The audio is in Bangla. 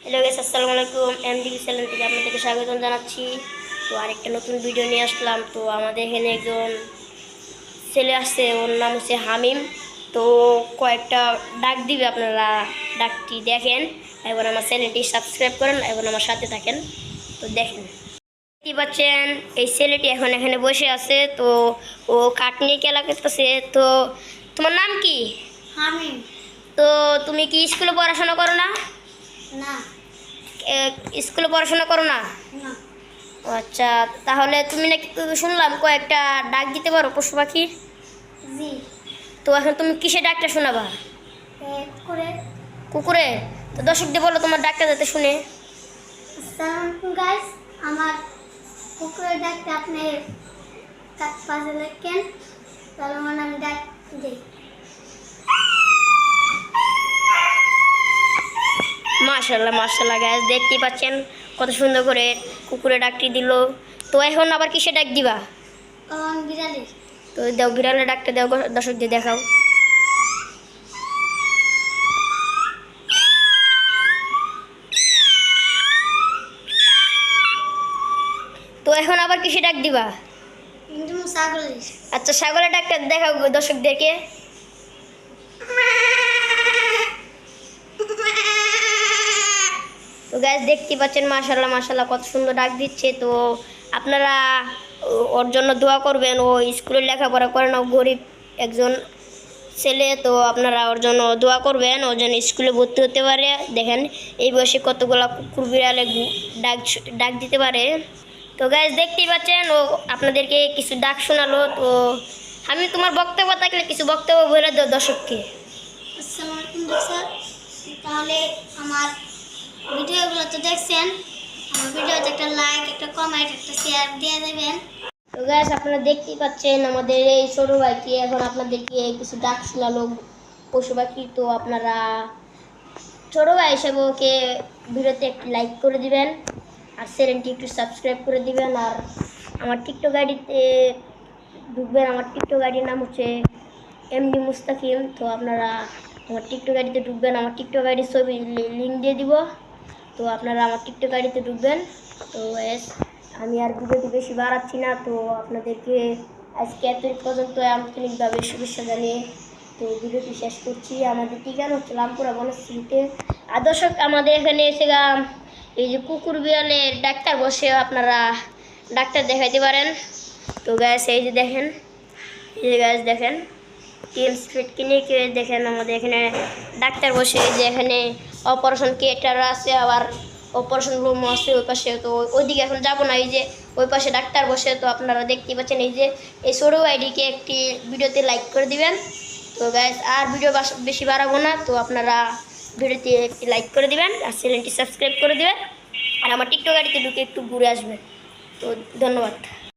হ্যালো গাইস, আসসালামু আলাইকুম। এমডিবি চ্যানেল থেকে আপনাদেরকে স্বাগতম জানাচ্ছি। তো আরেকটা নতুন ভিডিও নিয়ে আসলাম। তো আমাদের এখানে একজন ছেলে আসছে, ওর নাম হচ্ছে হামিম। তো কয়েকটা ডাক দিবে, আপনারা ডাকটি দেখেন এবং আমার চ্যানেলটি সাবস্ক্রাইব করেন এবং আমার সাথে থাকেন। তো দেখেন, দেখতে পাচ্ছেন এই ছেলেটি এখন এখানে বসে আছে। তো ও কাঠ নিয়ে খেলা করতেছে। তো তোমার নাম কি? হামিম। তো তুমি কি স্কুলে পড়াশোনা করো না? না। স্কুলে পড়াশোনা করো না? না। ও আচ্ছা, তাহলে তুমি নাকি শুনলাম কয়েকটা ডাক দিতে পারো পশু পাখির। জি। তো এখন তুমি কিসে ডাকটা শোনাবা? করে কুকুরে? তো দর্শকদের বলো তোমার ডাকটা যাতে শুনে। আসসালামু আলাইকুম গাইস, আমার কুকুরের ডাকতে আপনি পাশে লেখেন, তাহলে আমার নাম ডাক দিই। মাশাল্লাহ মাশাল্লাহ গাইস, দেখতেই পাচ্ছেন কত সুন্দর করে কুকুরে ডাকটি দিল। তো এখন আবার কিসে ডাক দিবা? বিড়ালের। তো দাও, বিড়ালের ডাকটা দাও, দর্শকদের দেখাও। তো এখন আবার কিসে ডাক দিবা? কিন্তু ছাগলের। আচ্ছা, ছাগলের ডাকটা দেখাও দর্শকদেরকে। তো গাইস, দেখতে পাচ্ছেন মাশাল্লাহ মাশাল্লাহ কত সুন্দর ডাক দিচ্ছে। তো আপনারা ওর জন্য দোয়া করবেন। ও স্কুলে লেখাপড়া করে না, গরিব একজন ছেলে। তো আপনারা ওর জন্য দোয়া করবেন, ও যেন স্কুলে ভর্তি হতে পারে। দেখেন এই বয়সে কতগুলা কুকুর বিড়ালে ডাক ডাক দিতে পারে। তো গাইস, দেখতেই পাচ্ছেন ও আপনাদেরকে কিছু ডাক শোনালো। তো আমি তোমার বক্তব্য থাকলে কিছু বক্তব্য বলে দাও দর্শককে। আসসালামু আলাইকুম স্যার, তাহলে আমার ভিডিওগুলো তো দেখছেন, আমার ভিডিওতে একটা লাইক, একটা কমেন্ট, একটা শেয়ার দিয়ে দেবেন। তো গাইস, আপনারা দেখতেই পাচ্ছেন আমাদের এই ছোট ভাইকে এখন আপনাদেরকে কিছু ডাক শোনালো পশু পাখি। তো আপনারা ছোট ভাই হিসেবে ওকে ভিডিওতে একটি লাইক করে দিবেন আর চ্যানেলটি একটু সাবস্ক্রাইব করে দিবেন। আর আমার টিকটক আইডিতে ঢুকবেন। আমার টিকটক আইডির নাম হচ্ছে এমডি মুস্তাকিম। তো আপনারা আমার টিকটক আইডিতে ঢুকবেন, আমার টিকটক আইডির ছবি লিঙ্ক দিয়ে দিব। তো আপনারা আমার টিকটক আইডিতে ঢুকবেন। তো আমি আর ভিডিওটি বেশি বাড়াচ্ছি না। তো আপনাদেরকে আজকে এত পর্যন্ত আন্তরিকভাবে শুভেচ্ছা জানিয়ে তো ভিডিওটি শেষ করছি। আমাদের ঠিকানা হচ্ছে রামপুরা বনশ্রীতে। আর দর্শক, আমাদের এখানে এসে এই যে কুকুর বিড়ালের ডাক্তার বসে, আপনারা ডাক্তার দেখাইতে পারেন। তো গ্যাস এই যে দেখেন, এই যে গ্যাস দেখেন টিএম স্পিড ক্লিনিকে দেখেন আমাদের এখানে ডাক্তার বসে। যে এখানে অপারেশন থিয়েটার আছে, আবার অপারেশন রুম আছে ওই পাশে। তো ওইদিকে এখন যাবো না, এই যে ওই পাশে ডাক্তার বসে। তো আপনারা দেখতে পাচ্ছেন এই যে এই সরু আইডিকে একটি ভিডিওতে লাইক করে দিবেন। তো গাইস, আর ভিডিও বেশি বাড়াবো না। তো আপনারা ভিডিওতে একটি লাইক করে দিবেন আর চ্যানেলটি সাবস্ক্রাইব করে দিবেন আর আমার টিকটক আইডিতে ঢুকে একটু ঘুরে আসবেন। তো ধন্যবাদ।